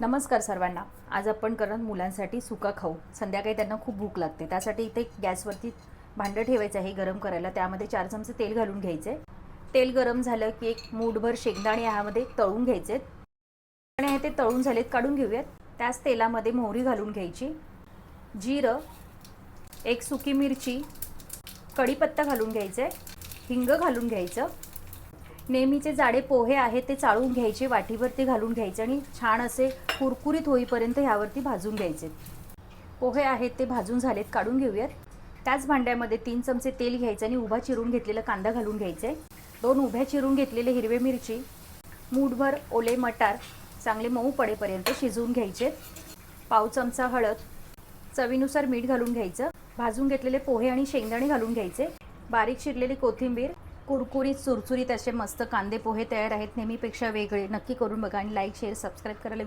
नमस्कार सर्वांना। आज आपण करणार मुलांसाठी सुका खाऊ। संध्याकाळी त्यांना खूप भूक लागते, त्यासाठी इथे गॅसवरती भांडं ठेवायचं आहे गरम करायला। त्यामध्ये 4 चमचे तेल घालून घ्यायचे। तेल गरम झालं की एक मूठभर शेंगदाणे यामध्ये तळून घ्यायचे आणि ते तळून झालेत काढून घेऊयात। त्याच तेलामध्ये मोहरी घालून घ्यायची, जिरं, एक सुकी मिरची, कढीपत्ता घालून घ्यायचे, हिंग घालून घ्यायचं। नेहमीचे जाडे पोहे आहेत ते चाळून घ्यायचे, वाटीवरती घालून घ्यायचे आणि छान असे कुरकुरीत होईपर्यंत यावरती भाजून घ्यायचे। पोहे आहेत ते भाजून झालेत, काढून घेऊयात। त्याच भांड्यामध्ये 3 चमचे तेल घ्यायचे आणि उभा चिरून घेतलेला कांदा घालून घ्यायचे। 2 उभ्या चिरून घेतलेले हिरवे मिरची, मूठभर ओले मटार चांगले मऊ पडेपर्यंत शिजवून घ्यायचे। पाव चमचा हळद, चवीनुसार मीठ घालून घ्यायचं। भाजून घेतलेले पोहे आणि शेंगदाणे घालून घ्यायचे। बारीक चिरलेली कोथिंबीर, कुरकुरीत चुरचुरीत असे मस्त कांदे पोहे तयार आहेत। नेहमीपेक्षा वेगळे नक्की करून बघा आणि लाईक शेअर सबस्क्राईब करायला